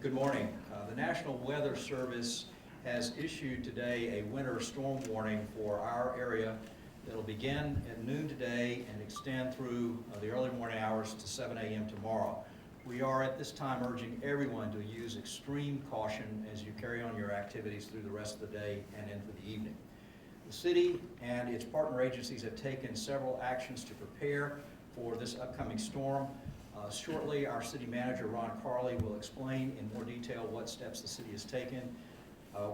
Good morning. The National Weather Service has issued today a winter storm warning for our area that'll begin at noon today and extend through the early morning hours to 7 a.m. tomorrow. We are at this time urging everyone to use extreme caution as you carry on your activities through the rest of the day and into the evening. The city and its partner agencies have taken several actions to prepare for this upcoming storm. Shortly, our city manager, Ron Carley, will explain in more detail what steps the city has taken.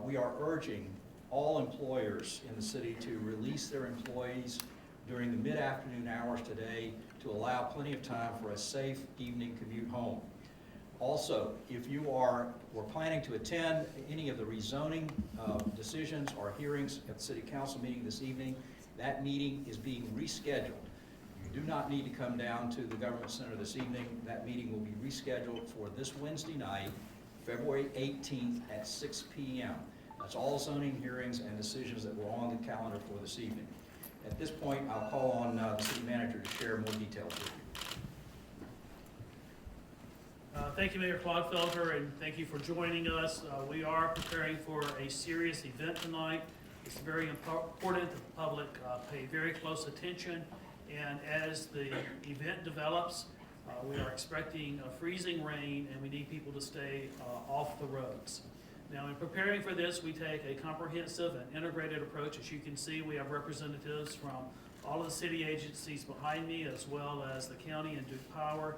We are urging all employers in the city to release their employees during the mid-afternoon hours today to allow plenty of time for a safe evening commute home. Also, if you were planning to attend any of the rezoning decisions or hearings at the city council meeting this evening, that meeting is being rescheduled. You do not need to come down to the government center this evening. That meeting will be rescheduled for this Wednesday night, February 18th at 6 p.m. That's all zoning hearings and decisions that were on the calendar for this evening. At this point, I'll call on the city manager to share more details with you. Thank you, Mayor Clodfelter, and thank you for joining us. We are preparing for a serious event tonight. It's very important that the public pay very close attention, and as the event develops, we are expecting a freezing rain, and we need people to stay off the roads. Now, in preparing for this, we take a comprehensive and integrated approach. As you can see, we have representatives from all of the city agencies behind me, as well as the county and Duke Power.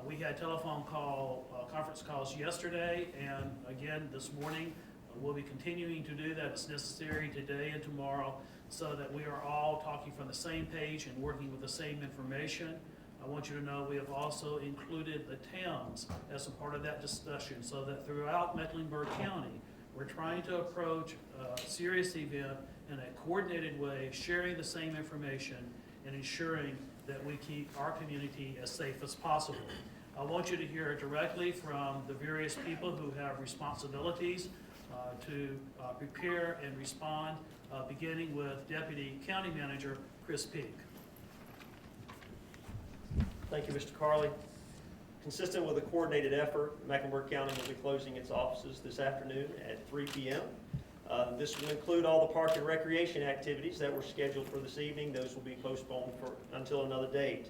We had conference calls yesterday, and again this morning. We'll be continuing to do that as necessary today and tomorrow, so that we are all talking from the same page and working with the same information. I want you to know we have also included the towns as a part of that discussion, so that throughout Mecklenburg County, we're trying to approach a serious event in a coordinated way, sharing the same information and ensuring that we keep our community as safe as possible. I want you to hear directly from the various people who have responsibilities to prepare and respond, beginning with Deputy County Manager Chris Peak. Thank you, Mr. Carley. Consistent with a coordinated effort, Mecklenburg County will be closing its offices this afternoon at 3 p.m. This will include all the park and recreation activities that were scheduled for this evening. Those will be postponed until another date.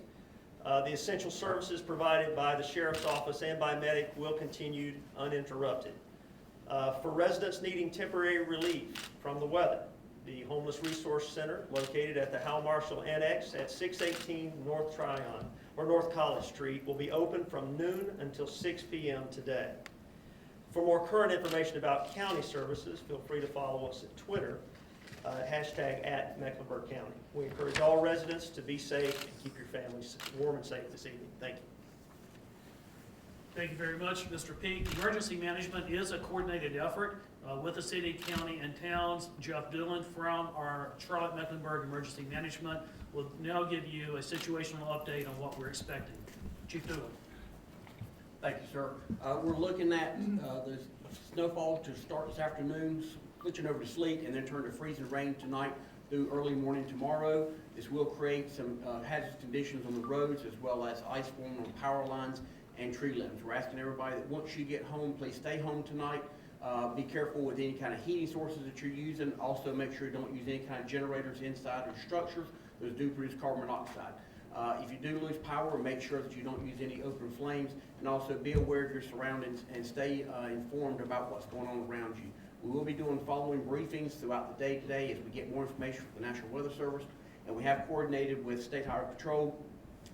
The essential services provided by the Sheriff's Office and by Medic will continue uninterrupted. For residents needing temporary relief from the weather, the Homeless Resource Center, located at the Hal Marshall Annex at 618 North College Street, will be open from noon until 6 p.m. today. For more current information about county services, feel free to follow us at Twitter, #@Mecklenburg County. We encourage all residents to be safe and keep your families warm and safe this evening. Thank you. Thank you very much, Mr. Peak. Emergency management is a coordinated effort with the city, county, and towns. Jeff Dillon from our Charlotte-Mecklenburg Emergency Management will now give you a situational update on what we're expecting. Chief Dillon. Thank you, sir. We're looking at the snowfall to start this afternoon, switching over to sleet, and then turn to freezing rain tonight through early morning tomorrow. This will create some hazardous conditions on the roads, as well as ice forming on power lines and tree limbs. We're asking everybody that once you get home, please stay home tonight. Be careful with any kind of heating sources that you're using. Also, make sure you don't use any kind of generators inside your structures. Those do produce carbon monoxide. If you do lose power, make sure that you don't use any open flames, and also be aware of your surroundings and stay informed about what's going on around you. We will be doing following briefings throughout the day today as we get more information from the National Weather Service, and we have coordinated with State Highway Patrol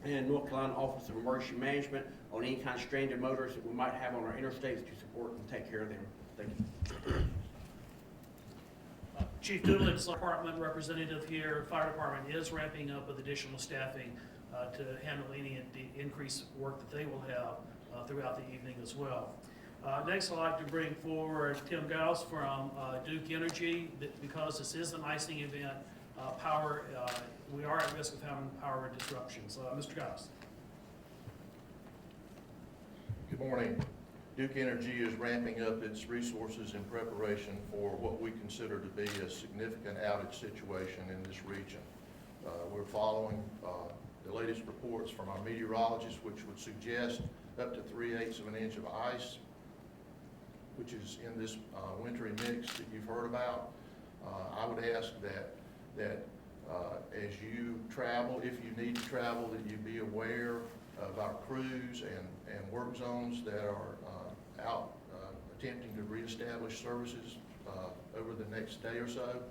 and North Carolina Office of Emergency Management on any kind of stranded motorists that we might have on our interstates to support and take care of them. Thank you. Chief Doolittle, department representative here. Fire department is ramping up with additional staffing to handle any increased work that they will have throughout the evening as well. Next, I'd like to bring forward Tim Gauss from Duke Energy. Because this is an icing event, we are at risk of having power disruptions. Mr. Gauss. Good morning. Duke Energy is ramping up its resources in preparation for what we consider to be a significant outage situation in this region. We're following the latest reports from our meteorologists, which would suggest up to 3/8 of an inch of ice which is in this wintry mix that you've heard about. I would ask that as you travel, if you need to travel, that you be aware of our crews and work zones that are out attempting to reestablish services over the next day or so.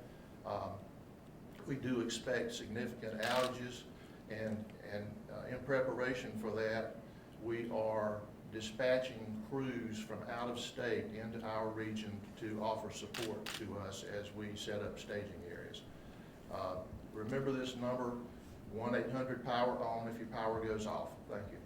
We do expect significant outages, and in preparation for that, we are dispatching crews from out of state into our region to offer support to us as we set up staging areas. Remember this number, 1-800-POWER-ON if your power goes off. Thank you.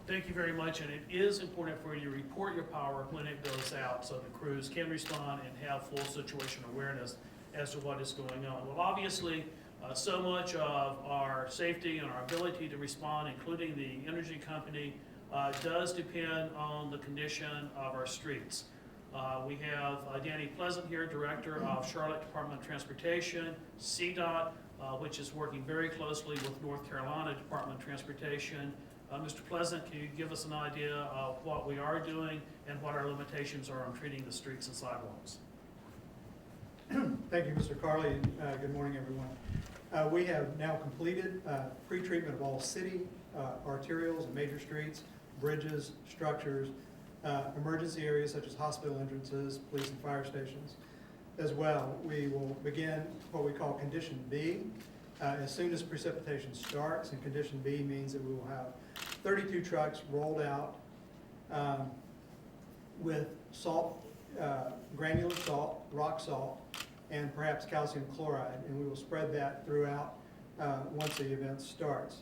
Thank you very much, and it is important for you to report your power when it goes out so the crews can respond and have full situation awareness as to what is going on. Well, obviously, so much of our safety and our ability to respond, including the energy company, does depend on the condition of our streets. We have Danny Pleasant here, Director of Charlotte Department of Transportation, CDOT, which is working very closely with North Carolina Department of Transportation. Mr. Pleasant, can you give us an idea of what we are doing and what our limitations are on treating the streets and sidewalks? Thank you, Mr. Carley, and good morning, everyone. We have now completed pre-treatment of all city arterials and major streets, bridges, structures, emergency areas such as hospital entrances, police and fire stations. As well, we will begin what we call Condition B as soon as precipitation starts, and Condition B means that we will have 32 trucks rolled out with salt, granular salt, rock salt, and perhaps calcium chloride, and we will spread that throughout once the event starts.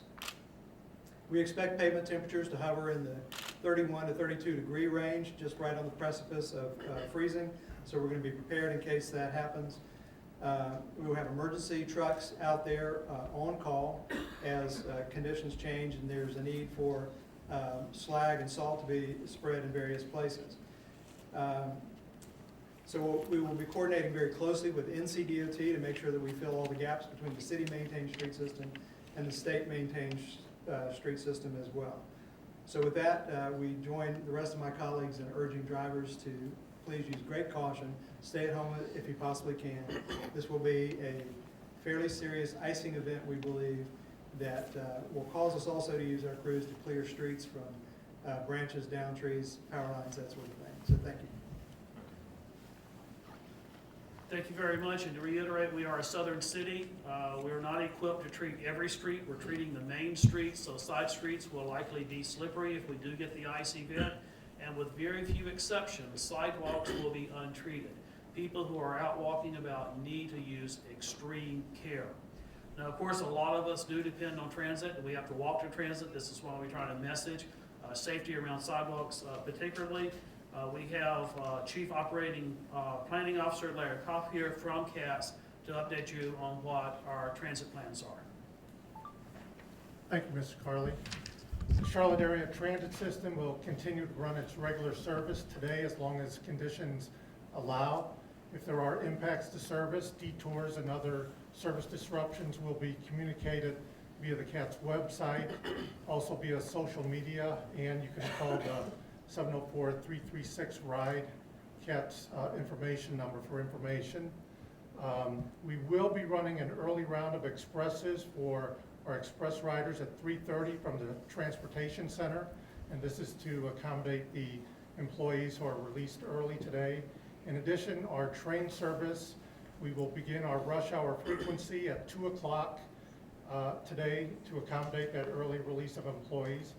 We expect pavement temperatures to hover in the 31 to 32 degree range, just right on the precipice of freezing, so we're going to be prepared in case that happens. We will have emergency trucks out there on call as conditions change and there's a need for slag and salt to be spread in various places. So we will be coordinating very closely with NCDOT to make sure that we fill all the gaps between the city-maintained street system and the state-maintained street system as well. So with that, we join the rest of my colleagues in urging drivers to please use great caution, stay at home if you possibly can. This will be a fairly serious icing event, we believe, that will cause us also to use our crews to clear streets from branches, down trees, power lines, that sort of thing. So thank you. Thank you very much, and to reiterate, we are a southern city. We are not equipped to treat every street. We're treating the main streets, so side streets will likely be slippery if we do get the ice event, and with very few exceptions, sidewalks will be untreated. People who are out walking about need to use extreme care. Now, of course, a lot of us do depend on transit, and we have to walk to transit. This is why we try to message safety around sidewalks particularly. We have Chief Operating Planning Officer Larry Kopp here from CATS to update you on what our transit plans are. Thank you, Mr. Carley. The Charlotte Area Transit System will continue to run its regular service today as long as conditions allow. If there are impacts to service, detours, and other service disruptions will be communicated via the CATS website, also via social media, and you can call the 704-336-RIDE, CATS information number for information. We will be running an early round of expresses for our express riders at 3:30 from the Transportation Center, and this is to accommodate the employees who are released early today. In addition, our train service, we will begin our rush hour frequency at 2 o'clock today to accommodate that early release of employees.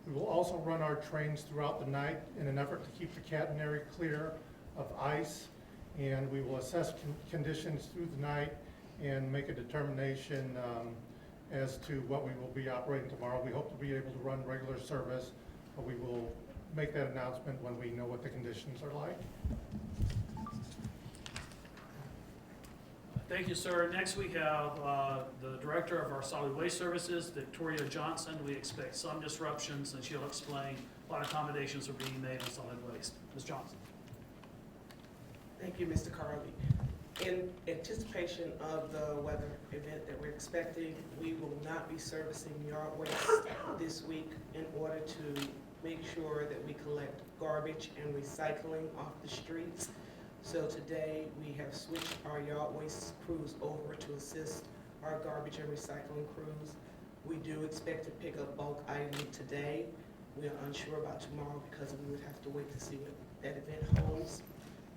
We will also run our trains throughout the night in an effort to keep the Canton area clear of ice, and we will assess conditions through the night and make a determination as to what we will be operating tomorrow. We hope to be able to run regular service, but we will make that announcement when we know what the conditions are like. Thank you, sir. Next, we have the Director of our Solid Waste Services, Victoria Johnson. We expect some disruptions, and she'll explain what accommodations are being made on solid waste. Ms. Johnson. Thank you, Mr. Carley. In anticipation of the weather event that we're expecting, we will not be servicing yard waste this week in order to make sure that collect garbage and recycling off the streets. So today, we have switched our yard waste crews over to assist our garbage and recycling crews. We do expect to pick up bulk items today. We are unsure about tomorrow because we would have to wait to see what that event holds.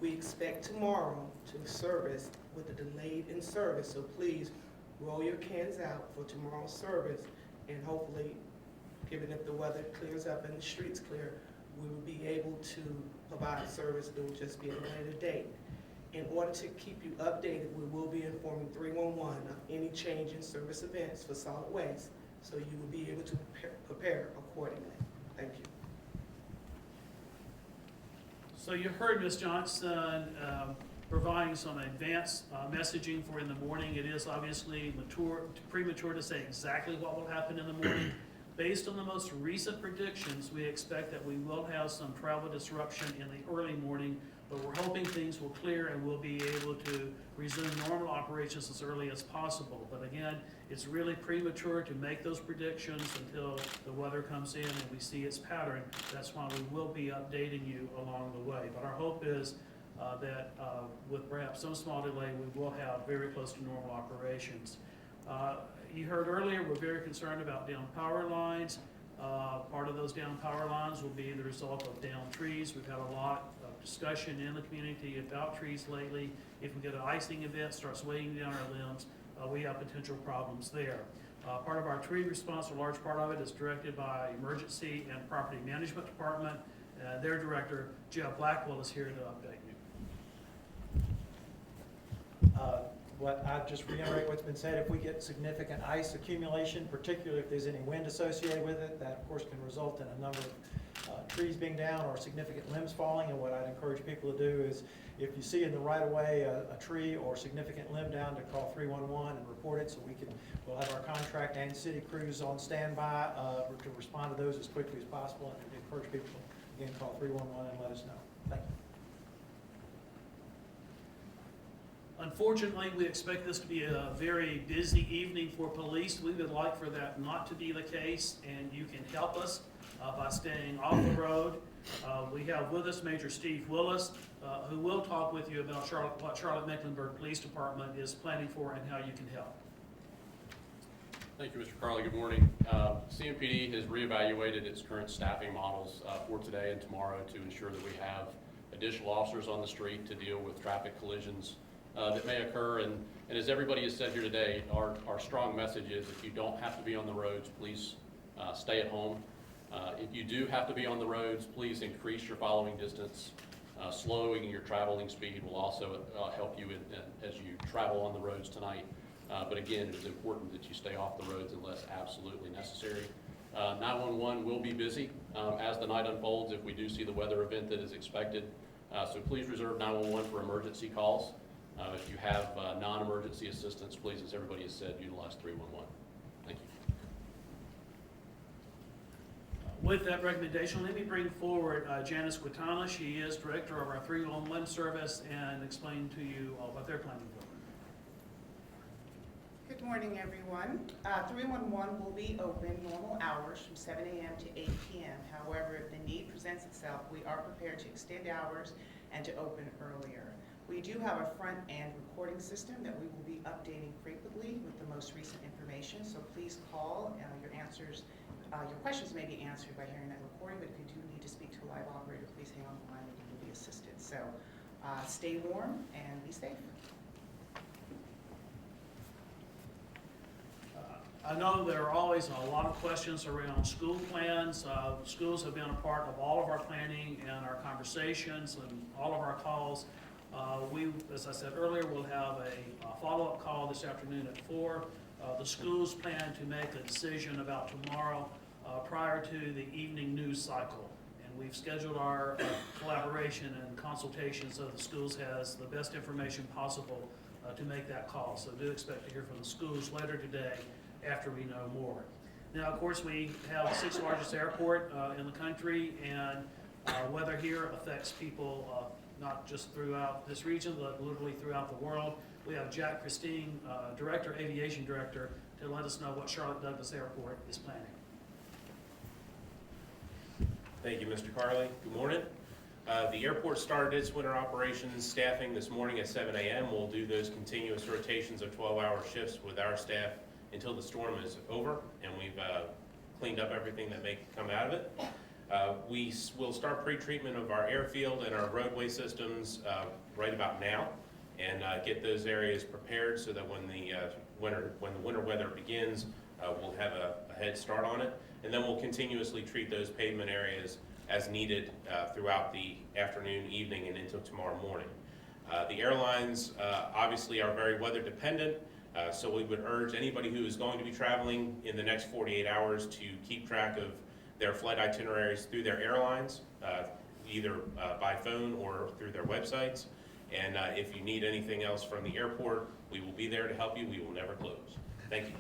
We expect tomorrow to service with a delayed in service, so please roll your cans out for tomorrow's service, and hopefully, given if the weather clears up and the streets clear, we will be able to provide service. It will just be at a later date. In order to keep you updated, we will be informing 311 of any change in service events for solid waste, so you will be able to prepare accordingly. Thank you. So you heard Ms. Johnson providing some advanced messaging for in the morning. It is obviously premature to say exactly what will happen in the morning. Based on the most recent predictions, we expect that we will have some travel disruption in the early morning, but we're hoping things will clear and we'll be able to resume normal operations as early as possible. But again, it's really premature to make those predictions until the weather comes in and we see its pattern. That's why we will be updating you along the way. But our hope is that with perhaps some small delay, we will have very close to normal operations. You heard earlier, we're very concerned about down power lines. Part of those down power lines will be the result of down trees. We've had a lot of discussion in the community about trees lately. If we get an icing event, starts weighing down our limbs, we have potential problems there. Part of our tree response, a large part of it, is directed by Emergency and Property Management Department. Their director, Jeff Blackwell, is here to update you. What I'd just reiterate what's been said, if we get significant ice accumulation, particularly if there's any wind associated with it, that of course can result in a number of trees being down or significant limbs falling. And what I'd encourage people to do is, if you see in the right of way a tree or significant limb down, to call 311 and report it, so we'll have our contract and city crews on standby to respond to those as quickly as possible. And encourage people to, again, call 311 and let us know. Thank you. Unfortunately, we expect this to be a very busy evening for police. We would like for that not to be the case, and you can help us by staying off the road. We have with us Major Steve Willis, who will talk with you about what Charlotte-Mecklenburg Police Department is planning for and how you can help. Thank you, Mr. Carley. Good morning. CMPD has reevaluated its current staffing models for today and tomorrow to ensure that we have additional officers on the street to deal with traffic collisions that may occur. And as everybody has said here today, our strong message is, if you don't have to be on the roads, please stay at home. If you do have to be on the roads, please increase your following distance. Slowing your traveling speed will also help you as you travel on the roads tonight. But again, it is important that you stay off the roads unless absolutely necessary. 911 will be busy as the night unfolds if we do see the weather event that is expected. So please reserve 911 for emergency calls. If you have non-emergency assistance, please, as everybody has said, utilize 311. Thank you. With that recommendation, let me bring forward Janice Quintana. She is director of our 311 service, and explain to you what they're planning for. Good morning, everyone. 311 will be open normal hours from 7 a.m. to 8 p.m. However, if the need presents itself, we are prepared to extend hours and to open earlier. We do have a front-end recording system that we will be updating frequently with the most recent information, so please call. Your questions may be answered by hearing that recording, but if you do need to speak to a live operator, please hang on the line and you will be assisted. So stay warm and be safe. I know there are always a lot of questions around school plans. Schools have been a part of all of our planning and our conversations and all of our calls. We, as I said earlier, will have a follow-up call this afternoon at 4. The schools plan to make a decision about tomorrow prior to the evening news cycle. And we've scheduled our collaboration and consultation so the schools has the best information possible to make that call. So do expect to hear from the schools later today after we know more. Now, of course, we have the 6th largest airport in the country, and weather here affects people not just throughout this region, but literally throughout the world. We have Jack Christine, Aviation Director, to let us know what Charlotte Douglas Airport is planning. Thank you, Mr. Carley. Good morning. The airport started its winter operations staffing this morning at 7 a.m. We'll do those continuous rotations of 12-hour shifts with our staff until the storm is over and we've cleaned up everything that may come out of it. We will start pre-treatment of our airfield and our roadway systems right about now and get those areas prepared so that when the winter weather begins, we'll have a head start on it. And then we'll continuously treat those pavement areas as needed throughout the afternoon, evening, and until tomorrow morning. The airlines obviously are very weather dependent, so we would urge anybody who is going to be traveling in the next 48 hours to keep track of their flight itineraries through their airlines, either by phone or through their websites. And if you need anything else from the airport, we will be there to help you. We will never close. Thank you.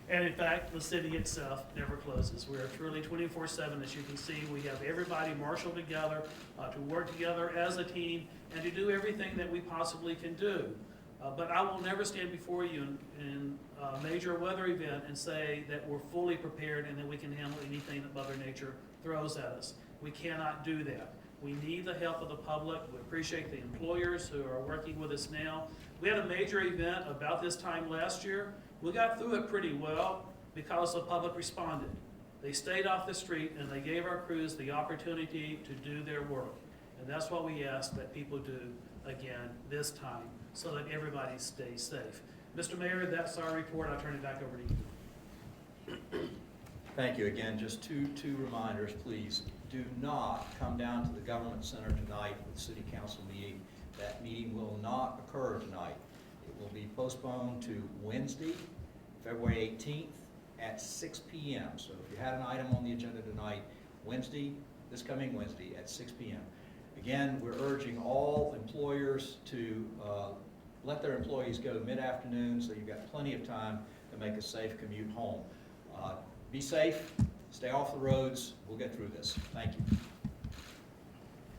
And in fact, the city itself never closes. We are truly 24/7, as you can see. We have everybody marshaled together to work together as a team and to do everything that we possibly can do. But I will never stand before you in a major weather event and say that we're fully prepared and that we can handle anything that Mother Nature throws at us. We cannot do that. We need the help of the public. We appreciate the employers who are working with us now. We had a major event about this time last year. We got through it pretty well because the public responded. They stayed off the street and they gave our crews the opportunity to do their work. And that's what we ask that people do again this time so that everybody stays safe. Mr. Mayor, that's our report. I'll turn it back over to you. Thank you. Again, just two reminders, please. Do not come down to the Government Center tonight for the City Council meeting. That meeting will not occur tonight. It will be postponed to Wednesday, February 18th at 6 p.m. So if you had an item on the agenda tonight, this coming Wednesday at 6 p.m. Again, we're urging all employers to let their employees go mid-afternoon so you've got plenty of time to make a safe commute home. Be safe, stay off the roads, we'll get through this. Thank you.